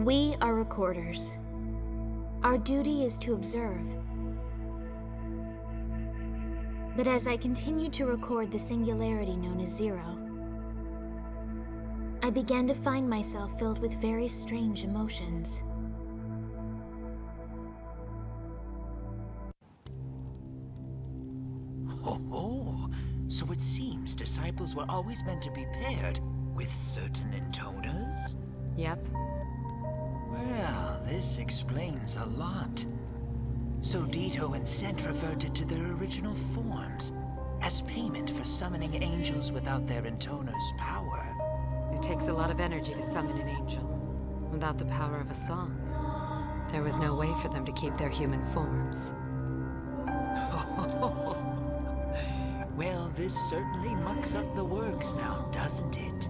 We are recorders. Our duty is to observe. But as I continued to record the singularity known as Zero, I began to find myself filled with very strange emotions. Oh, so it seems disciples were always meant to be paired with certain Intoners? Yep. Well, this explains a lot. So Dito and Sent reverted to their original forms as payment for summoning angels without their Intoner's power. It takes a lot of energy to summon an angel. Without the power of a song, there was no way for them to keep their human forms. Well, this certainly mucks up the works now, doesn't it?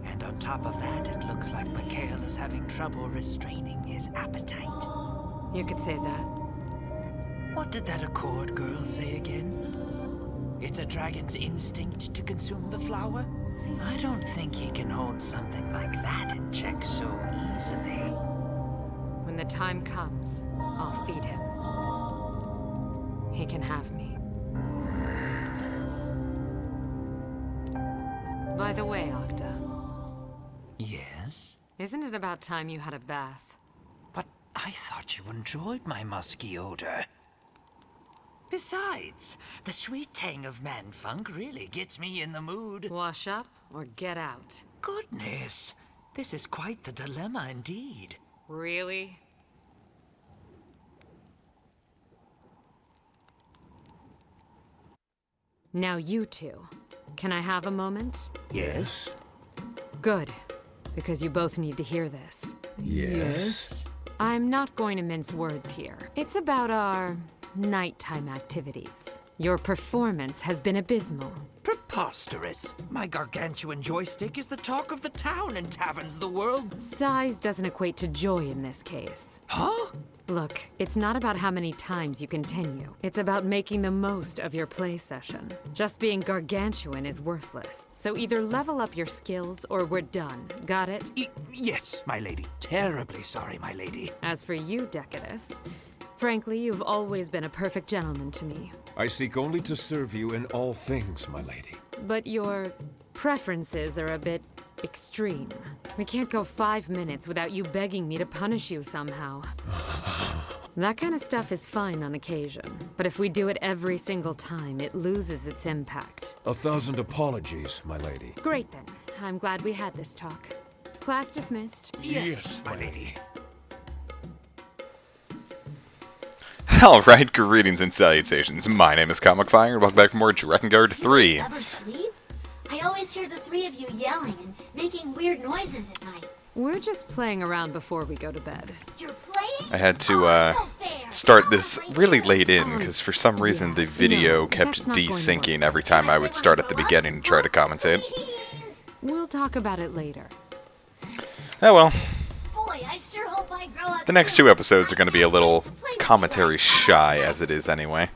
And on top of that, it looks like Mikhail is having trouble restraining his appetite. You could say that. What did that Accord girl say again? It's a dragon's instinct to consume the flower? I don't think he can hold something like that in check so easily. When the time comes, I'll feed him. He can have me. By the way, Octa. Yes? Isn't it about time you had a bath? But I thought you enjoyed my musky odor. Besides, the sweet tang of man-funk really gets me in the mood. Wash up or get out? Goodness, this is quite the dilemma indeed. Really? Now you two. Can I have a moment? Yes? Good, because you both need to hear this. Yes? I'm not going to mince words here. It's about our nighttime activities. Your performance has been abysmal. Preposterous. My gargantuan joystick is the talk of the town in taverns of the world. Size doesn't equate to joy in this case. Huh? Look, it's not about how many times you continue. It's about making the most of your play session. Just being gargantuan is worthless. So either level up your skills or we're done. Got it? Yes, my lady. Terribly sorry, my lady. As for you, Decadus, frankly, you've always been a perfect gentleman to me. I seek only to serve you in all things, my lady. But your preferences are a bit extreme. We can't go 5 minutes without you begging me to punish you somehow. That kind of stuff is fine on occasion, but if we do it every single time, it loses its impact. 1,000 apologies, my lady. Great then. I'm glad we had this talk. Class dismissed. Yes, my lady. Alright, greetings and salutations. My name is Comic Fire, and welcome back for more Drakengard 3. Do you guys ever sleep? I always hear the three of you yelling and making weird noises at night. We're just playing around before we go to bed. You're playing? I had to Oh, no fair. start this really late in, because for some reason the video no, kept that's not going to desyncing work. every time I would start at the beginning and try to commentate. Please. We'll talk about it later. Oh well. Boy, I sure hope I grow up The next soon. 2 episodes are going to be a little To play with you commentary guys. shy, as it is anyway.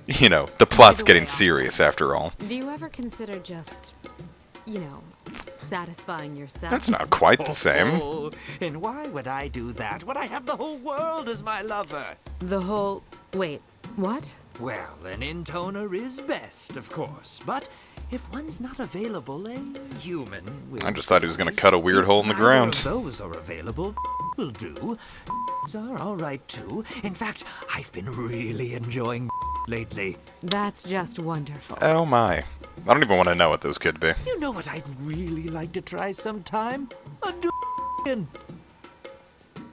You know, the plot's getting serious after all. Do you ever consider just, you know, satisfying yourself? That's not quite the same. Oh, and why would I do that when I have the whole world as my lover? The whole... Wait, what? Well, an intoner is best, of course, but if one's not available, a human will. I just thought he was gonna suffice. cut a weird If hole in the neither ground. Of those are available, will do. Are all right too. In fact, I've been really enjoying lately. That's just wonderful. Oh my. I don't even want to know what those could be. You know what I'd really like to try sometime? A dragon.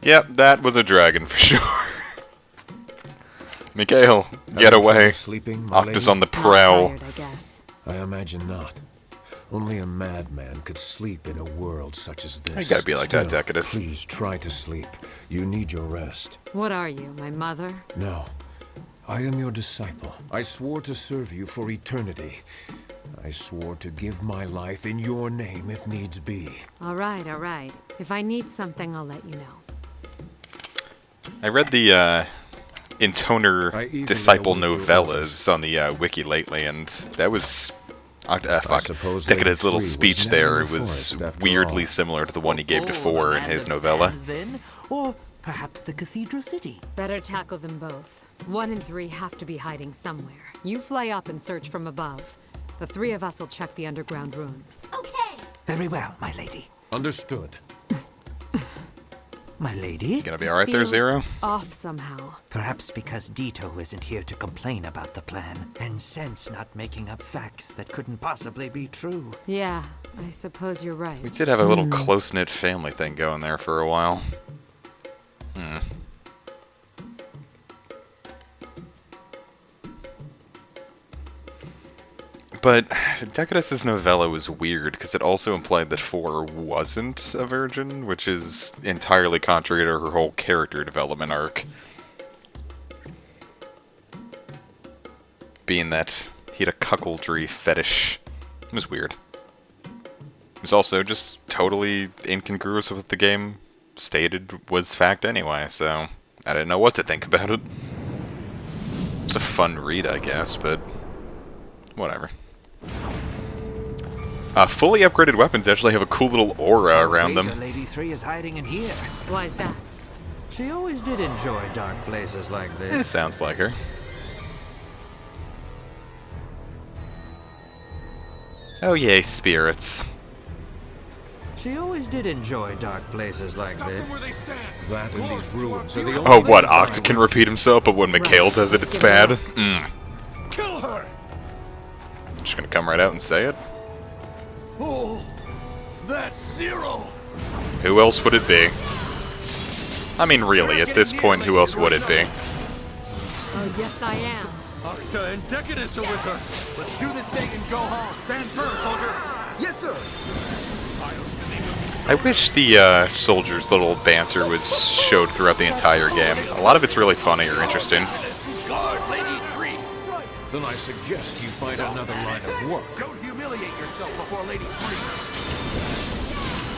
Yep, that was a dragon for sure. Mikhail, get Having trouble away. sleeping, my Octa's lady? on the Not prowl. tired, I guess. I imagine not. Only a madman could sleep in a world such as this. You gotta be like that, Still, Decadus. Please try to sleep. You need your rest. What are you, my mother? No. I am your disciple. I swore to serve you for eternity. I swore to give my life in your name if needs be. All right, all right. If I need something, I'll let you know. I read the Intoner I eagerly disciple await your novellas on the wiki lately, and that was Fuck. suppose Decada's Lady little Three speech was now there in the was forest after weirdly all. similar to the one he gave The before in land his of novella. sands, then, or perhaps the Cathedral City. Better tackle them both. 1 and 3 have to be hiding somewhere. You fly up and search from above. The 3 of us will check the underground ruins. Okay. Very well, my lady. Understood. My lady? Gonna be This alright there, feels Zero? off somehow. Perhaps because Dito isn't here to complain about the plan, and Sense not making up facts that couldn't possibly be true. Yeah, I suppose you're right. We did have a little close-knit family thing going there for a while. But Decadus' novella was weird because it also implied that 4 wasn't a virgin, which is entirely contrary to her whole character development arc. Being that he had a cuckoldry fetish. It was weird. It was also just totally incongruous with what the game stated was fact anyway, so I didn't know what to think about it. It's a fun read, I guess, but whatever. Fully upgraded weapons actually have a cool little aura around Wager them. Lady 3 is hiding in here. Why is that? She always did enjoy dark places like It this. sounds like her. Oh yay, spirits. She always did enjoy dark places like this. That and these ruins are the only Oh, what? way I Octa can repeat himself, but when Mikhail does it, it's bad? kill her. Just gonna come right out and say it? Oh, that's Zero. Who else would it be? I mean, really, at this point, who else would it be? Oh, yes, I am. Octa and Decadus are with her. Let's do this thing and go home. Stand firm, soldier. Yes, sir. I wish the soldiers' little banter was showed throughout the entire game. A lot of it's really funny or interesting. Guard Lady 3. Then I suggest you find another line of work. Don't humiliate yourself before Lady 3.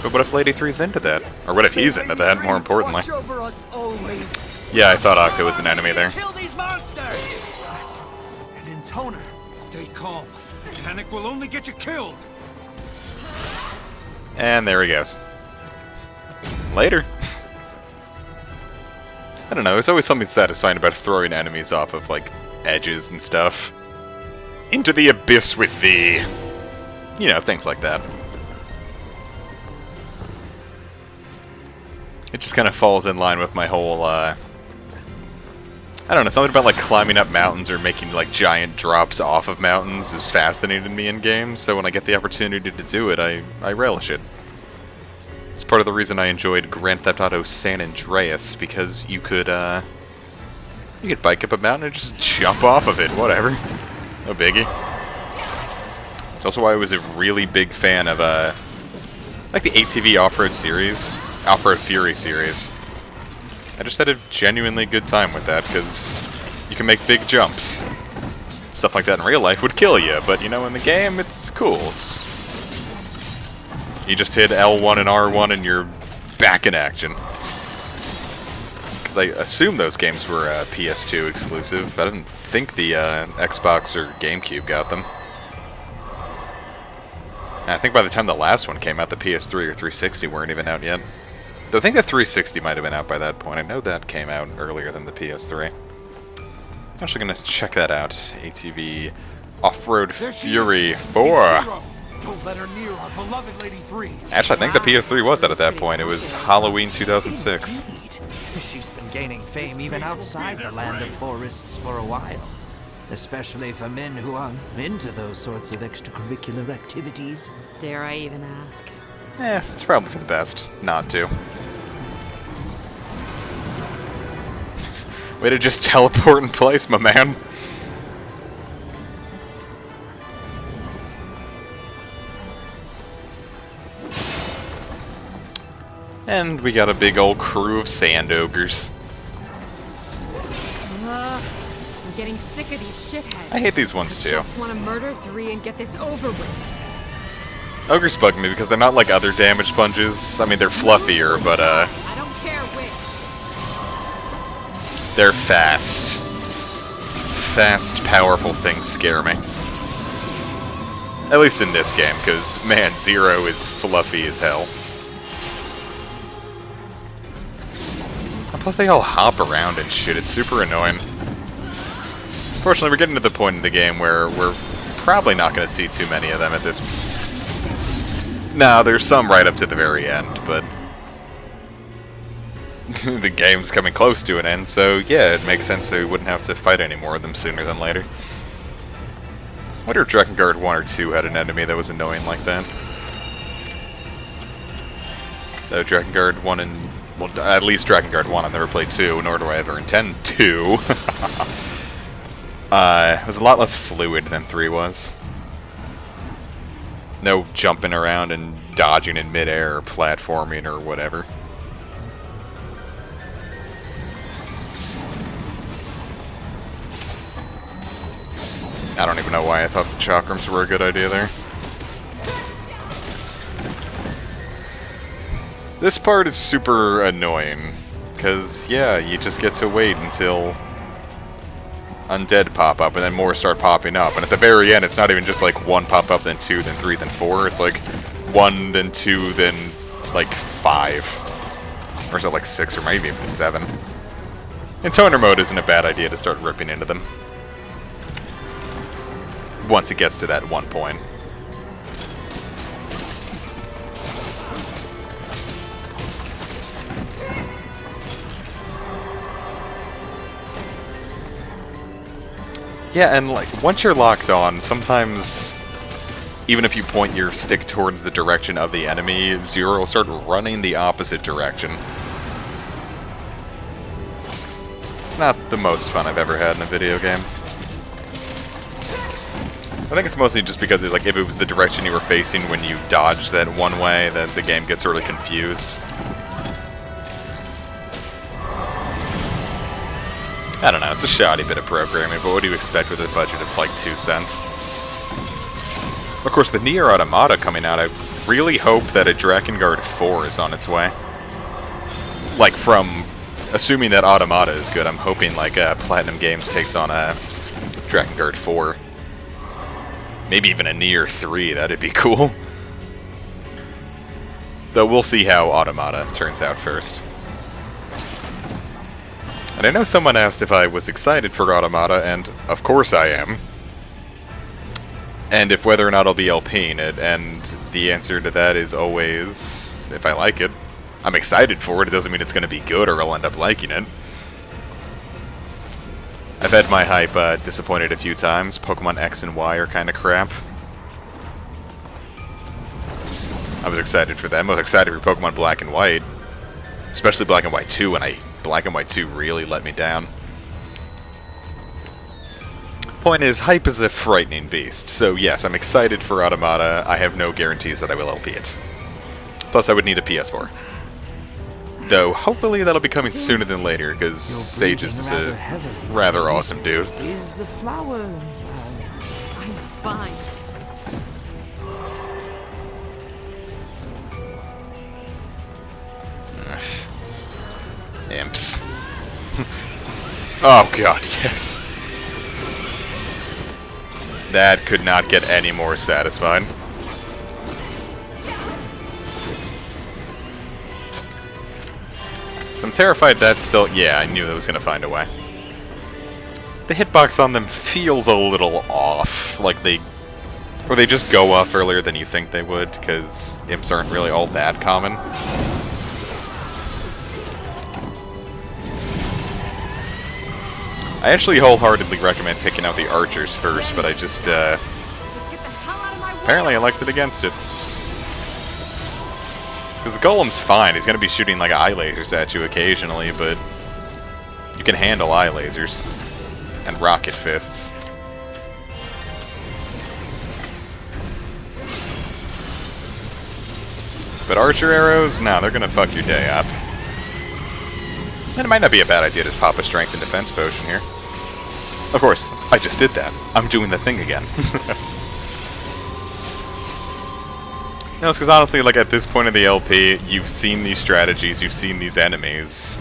But what if Lady 3's into that? Or what if he's into that, more importantly? Watch over us always. Yeah, I thought Octa was an enemy there. Kill these monsters. And Intoner, stay calm. Panic will only get you killed. And there he goes. Later. I don't know, there's always something satisfying about throwing enemies off of, like, edges and stuff. Into the abyss with thee. You know, things like that. It just kind of falls in line with my whole, I don't know, something about, like, climbing up mountains or making, like, giant drops off of mountains is fascinating me in games, so when I get the opportunity to do it, I relish it. It's part of the reason I enjoyed Grand Theft Auto San Andreas, because you could bike up a mountain and just jump off of it, whatever. No biggie. It's also why I was a really big fan of, like the ATV Off-Road series, Off-Road Fury series. I just had a genuinely good time with that, because you can make big jumps. Stuff like that in real life would kill you, but you know, in the game, it's cool. You just hit L1 and R1 and you're back in action. Because I assume those games were PS2 exclusive. I didn't think the Xbox or GameCube got them. And I think by the time the last one came out, the PS3 or 360 weren't even out yet. Though I think the 360 might have been out by that point. I know that came out earlier than the PS3. I'm actually going to check that out. ATV Off-Road Fury 4. Don't let her near our beloved Lady 3. Actually, I think the PS3 was out at that point. It was Halloween 2006. Indeed. She's been gaining fame even outside the land of forests for a while. Especially for men who are into those sorts of extracurricular activities. Dare I even ask? It's probably for the best not to. Way to just teleport in place, my man. And we got a big old crew of sand ogres. I'm getting sick of these shitheads. I hate these ones too. Just want to murder 3 and get this over with. Ogres bug me because they're not like other damage sponges. I mean, they're fluffier, but I don't care which. they're fast. Fast, powerful things scare me. At least in this game, because, man, Zero is fluffy as hell. And plus they all hop around and shit, it's super annoying. Fortunately, we're getting to the point in the game where we're probably not going to see too many of them at this... No, there's some right up to the very end, but... the game's coming close to an end, so yeah, it makes sense that we wouldn't have to fight any more of them sooner than later. I wonder if Drakengard 1 or 2 had an enemy that was annoying like that. Though Drakengard 1 and... well, at least Drakengard 1, I've never played 2, nor do I ever intend to. It was a lot less fluid than 3 was. No jumping around and dodging in midair or platforming or whatever. I don't even know why I thought the chakrams were a good idea there. This part is super annoying, because, yeah, you just get to wait until undead pop up, and then more start popping up. And at the very end, it's not even just like 1 pop up, then 2, then 3, then 4. It's like 1, then 2, then like 5. Or is it like 6, or maybe even 7. Intoner mode isn't a bad idea to start ripping into them. Once it gets to that one point. Yeah, and like, once you're locked on, sometimes, even if you point your stick towards the direction of the enemy, Zero will start running the opposite direction. It's not the most fun I've ever had in a video game. I think it's mostly just because like if it was the direction you were facing when you dodged that one way, then the game gets sort of confused. I don't know, it's a shoddy bit of programming, but what do you expect with a budget of like 2 cents? Of course, the Nier Automata coming out, I really hope that a Drakengard 4 is on its way. Like from, assuming that Automata is good, I'm hoping like Platinum Games takes on a Drakengard 4. Maybe even a Nier 3, that'd be cool. Though we'll see how Automata turns out first. And I know someone asked if I was excited for Automata, and of course I am. And if whether or not I'll be LPing it, and the answer to that is always, if I like it. I'm excited for it, it doesn't mean it's going to be good or I'll end up liking it. I've had my hype disappointed a few times. Pokemon X and Y are kind of crap. I was excited for them. I was excited for Pokemon Black and White. Especially Black and White 2, and Black and White 2 really let me down. Point is, hype is a frightening beast. So yes, I'm excited for Automata. I have no guarantees that I will LP it. Plus, I would need a PS4. Though, hopefully that'll be coming sooner than later, because Sages is a rather awesome dude. Is the flower... I'm fine. Imps. Oh god, yes. That could not get any more satisfying. So I'm terrified that's still... Yeah, I knew that was going to find a way. The hitbox on them feels a little off. Like they... Or they just go off earlier than you think they would, because imps aren't really all that common. I actually wholeheartedly recommend taking out the archers first, but I just Just get the hell out of my way. apparently elected against it. Because the golem's fine, he's going to be shooting like eye lasers at you occasionally, but you can handle eye lasers and rocket fists. But archer arrows? No, they're going to fuck your day up. And it might not be a bad idea to pop a strength and defense potion here. Of course, I just did that. I'm doing the thing again. No, it's because honestly, like at this point in the LP, you've seen these strategies, you've seen these enemies.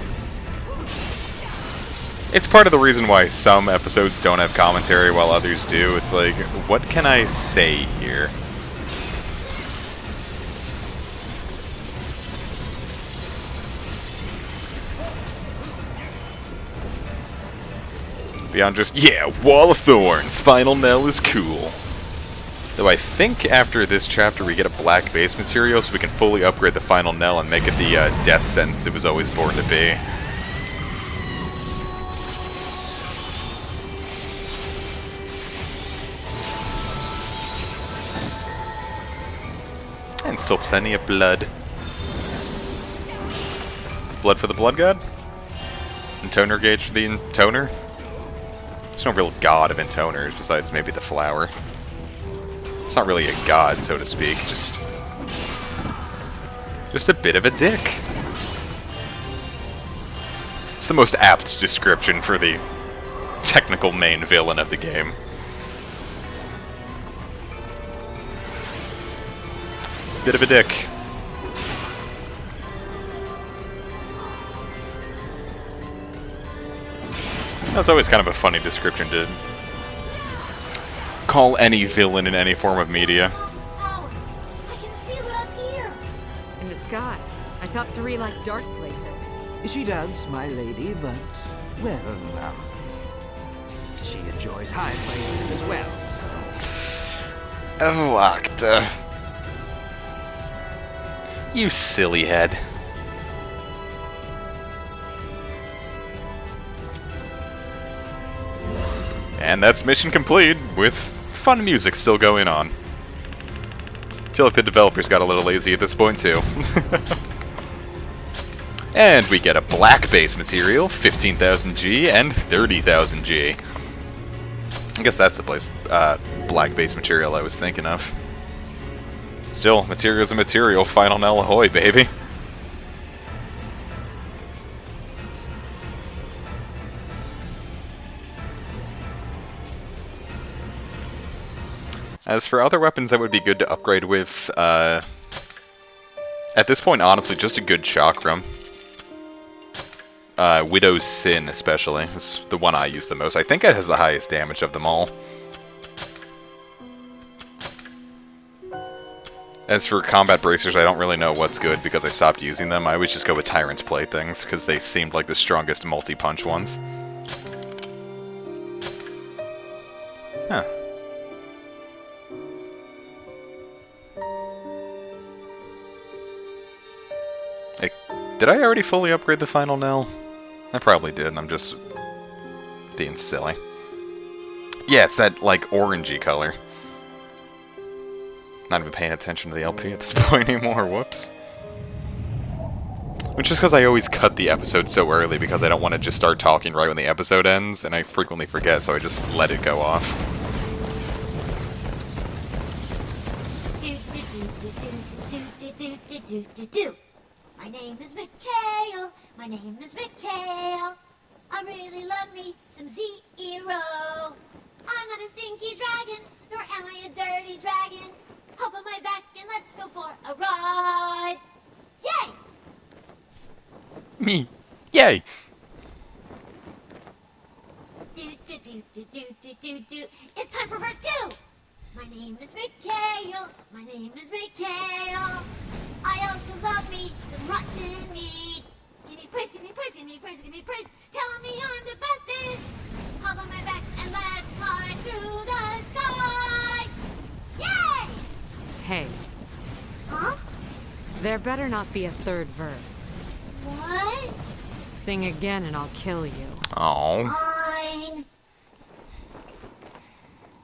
It's part of the reason why some episodes don't have commentary while others do. It's like, what can I say here? Beyond just, yeah, Wall of Thorns, Final Knell is cool. Though I think after this chapter we get a black base material so we can fully upgrade the Final Knell and make it the death sentence it was always born to be. And still plenty of blood. Blood for the Blood God? Intoner gauge for the Intoner? There's no real god of Intoners besides maybe the flower. It's not really a god, so to speak, just a bit of a dick. It's the most apt description for the technical main villain of the game. Bit of a dick. That's always kind of a funny description to call any villain in any form of media. I can feel it up here. In the sky. I thought 3 like dark places. She does, my lady, but, well, she enjoys high places as well, so... Oh, Octa. You silly head. And that's mission complete, with fun music still going on. I feel like the developers got a little lazy at this point, too. And we get a black base material, 15,000 G and 30,000 G. I guess that's the place, black base material I was thinking of. Still, material's a material, Final Knell ahoy, baby. As for other weapons that would be good to upgrade with, at this point, honestly, just a good chakram. Widow's Sin, especially. That's the one I use the most. I think it has the highest damage of them all. As for combat bracers, I don't really know what's good because I stopped using them. I always just go with Tyrant's Playthings, because they seemed like the strongest multi-punch ones. Huh. Did I already fully upgrade the Final Knell? I probably did, and I'm just being silly. Yeah, it's that, like, orangey color. Not even paying attention to the LP at this point anymore, whoops. Which is because I always cut the episode so early because I don't want to just start talking right when the episode ends, and I frequently forget, so I just let it go off. My name is Mikhail. My name is Mikhail. I really love me some Zero. I'm not a stinky dragon, nor am I a dirty dragon. Hop on my back and let's go for a ride. Yay! Me. Yay! It's time for verse 2. My name is Mikhail. My name is Mikhail. I also love me some rotten meat. Give me praise, give me praise, give me praise, give me praise. Tell me I'm the bestest. Hop on my back and let's fly through the sky. Yay! Hey, Huh? there better not be a third verse. What? Sing again and I'll kill you. Oh. Fine.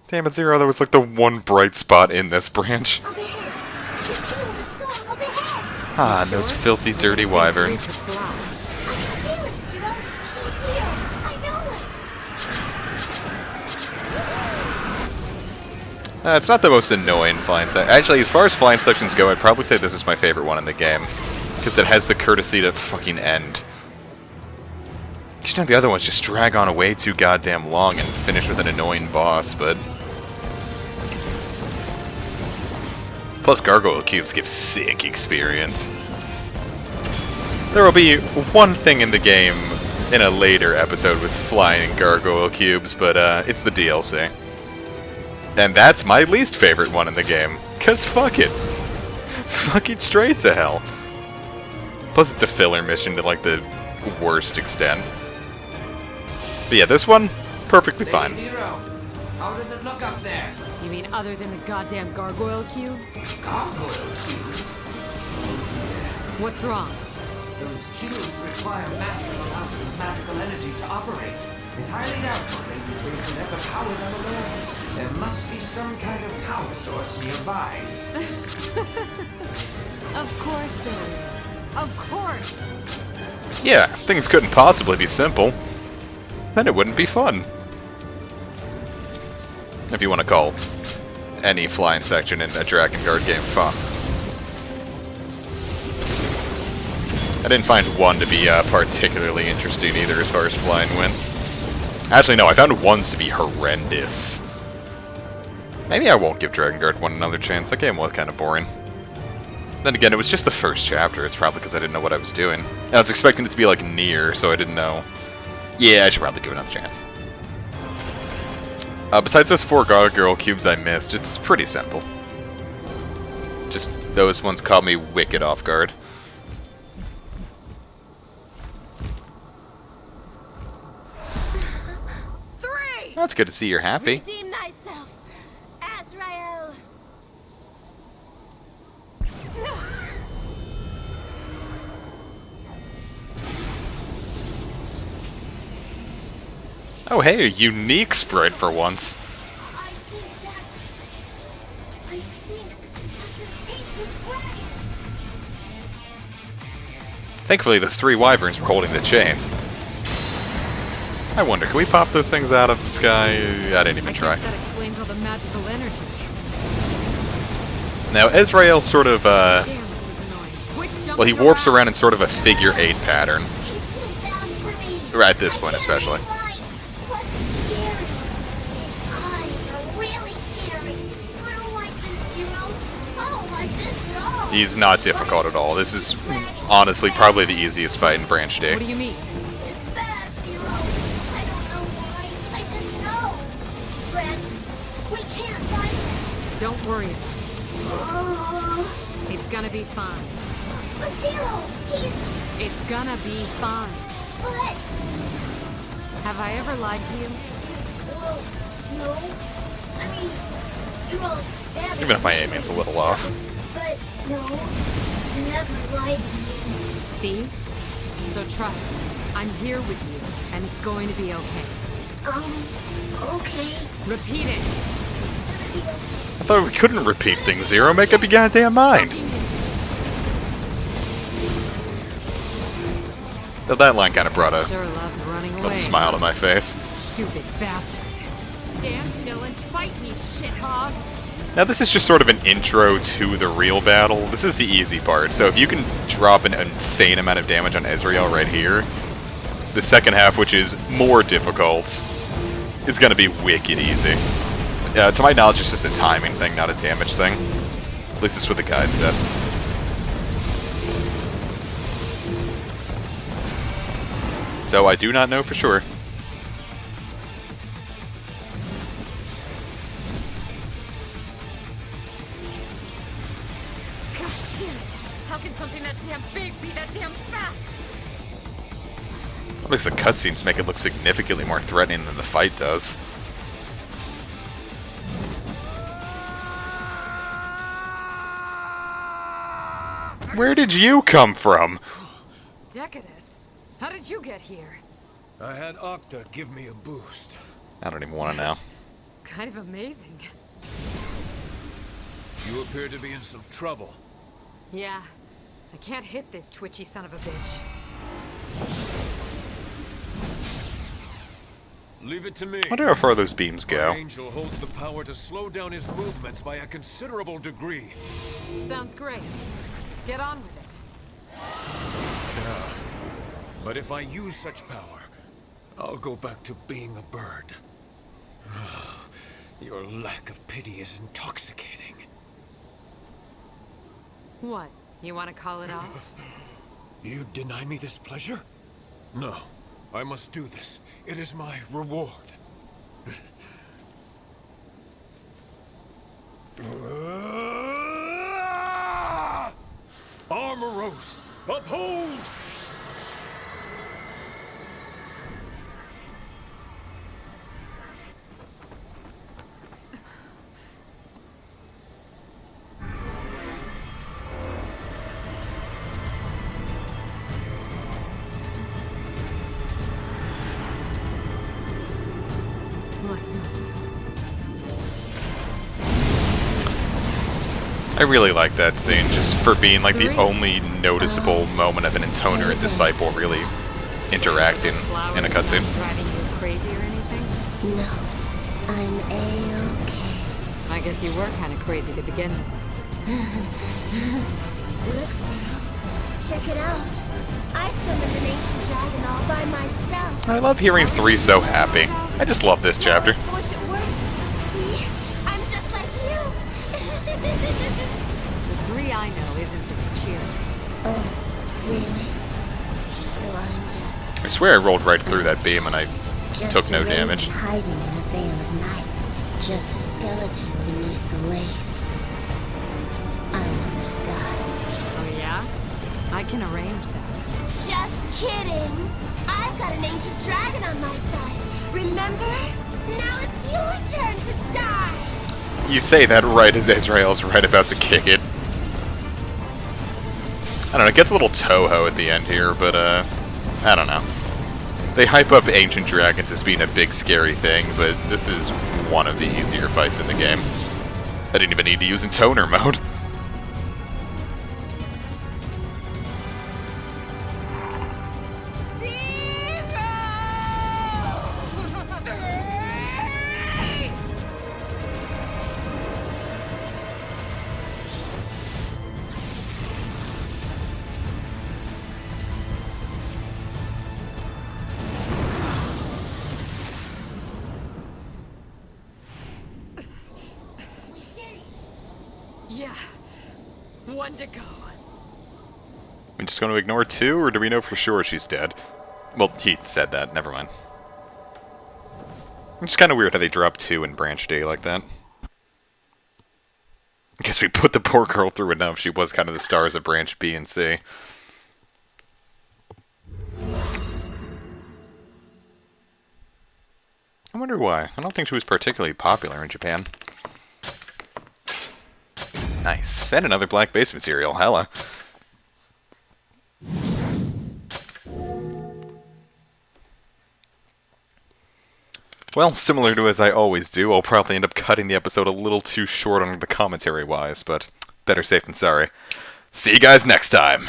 Damn it, Zero, that was like the one bright spot in this branch. Up ahead. Feel the song up ahead. Ah, and those filthy, dirty wyverns. I can feel it, Zero. She's here. I know it. It's not the most annoying flying section. Actually, as far as flying sections go, I'd probably say this is my favorite one in the game. Because it has the courtesy to fucking end. You know, the other ones just drag on way too goddamn long and finish with an annoying boss, but... Plus, gargoyle cubes give sick experience. There will be one thing in the game in a later episode with flying gargoyle cubes, but it's the DLC. And that's my least favorite one in the game, cause fuck it. Fucking straight to hell. Plus it's a filler mission to like the worst extent. But yeah, this one, perfectly fine. Zero, how does it look up there? You mean other than the goddamn gargoyle cubes? Gargoyle cubes? What's wrong? Those cubes require massive amounts of magical energy to operate. It's highly doubtful they could ever power them alone. There must be some kind of power source nearby. Of course there is. Of course. Yeah, if things couldn't possibly be simple, then it wouldn't be fun. If you want to call any flying section in a Drakengard game fun. I didn't find one to be particularly interesting either as far as flying went. Actually, no, I found ones to be horrendous. Maybe I won't give Drakengard 1 another chance. That game was kind of boring. Then again, it was just the first chapter. It's probably because I didn't know what I was doing. And I was expecting it to be like Nier, so I didn't know. Yeah, I should probably give it another chance. Besides those 4 gargoyle cubes I missed, it's pretty simple. Just those ones caught me wicked off guard. That's good to see you're happy. Redeem thyself, Azrael. Oh hey, a unique sprite for once. I think that's an ancient dragon. Thankfully, the 3 wyverns were holding the chains. I wonder, can we pop those things out of the sky? I didn't even try. I guess that explains all the magical energy. Now, Ezrael sort of, Damn, this is annoying. Quit jumping well, he warps around in sort of a figure 8 pattern. He's too fast for me. Right at this point, especially. Right. Plus he's scary. His eyes are really scary. I don't like this, Zero. I don't like this at all. He's not difficult at all. This is honestly probably the easiest fight in Branch Day. What do you mean? It's bad, Zero. I don't know why. I just know. Dragons. We can't fight them. Don't worry about it. Oh. It's gonna be fine. But Zero, he's... It's gonna be fine. What? Have I ever lied to you? Well, no. I mean, you're all stabbing. Even if my aiming's a little off. But no, you never lied to me. See? So trust me. I'm here with you, and it's going to be okay. Okay. Repeat it. I thought we couldn't repeat things, Zero. Make up your goddamn mind. Though that line kind of brought a Sure loves running little away. smile to my face. Stupid bastard. Stand still and fight me, shithog. Now this is just sort of an intro to the real battle. This is the easy part, so if you can drop an insane amount of damage on Ezreal right here, the second half, which is more difficult, is going to be wicked easy. To my knowledge, it's just a timing thing, not a damage thing. At least that's what the guide said. So I do not know for sure. God damn it. How can something that damn big be that damn fast? At least the cutscenes make it look significantly more threatening than the fight does. Where did you come from? Decadus, how did you get here? I had Octa give me a boost. I don't even want to know. Kind of amazing. You appear to be in some trouble. Yeah, I can't hit this twitchy son of a bitch. Leave it to me. I wonder how far those beams My go. angel holds the power to slow down his movements by a considerable degree. Sounds great. Get on with it. Yeah. But if I use such power, I'll go back to being a bird. Your lack of pity is intoxicating. What? You want to call it off? You deny me this pleasure? No. I must do this. It is my reward. Armoros, uphold! Let's move. I really like that scene, just for being like the only noticeable moment of an Intoner and Disciple really interacting in a cutscene. Driving you crazy or anything? No, I'm A-okay. I guess you were kind of crazy to begin with. Look, Cyril. Check it out. I summoned an ancient dragon all by myself. I love hearing 3 so happy. I just love this chapter. Force at work. See? I'm just like you. The 3 I know isn't this cheery. Oh, really? So I'm just... I swear I rolled right through that beam and I took no a raven damage. hiding in the veil of night. Just a skeleton beneath the waves. I want to die. Oh yeah? I can arrange that. Just kidding. I've got an ancient dragon on my side. Remember? Now it's your turn to die. You say that right as Azrael's right about to kick it. I don't know, it gets a little Toho at the end here, but I don't know. They hype up ancient dragons as being a big scary thing, but this is one of the easier fights in the game. I didn't even need to use Intoner mode. We did it. Yeah. 1 to go. I'm just going to ignore 2, or do we know for sure she's dead? Well, he said that. Never mind. It's kind of weird how they dropped 2 in Branch D like that. I guess we put the poor girl through enough. She was kind of the stars of Branch B and C. I wonder why. I don't think she was particularly popular in Japan. Nice. And another black base material. Hella. Well, similar to as I always do, I'll probably end up cutting the episode a little too short on the commentary-wise, but better safe than sorry. See you guys next time!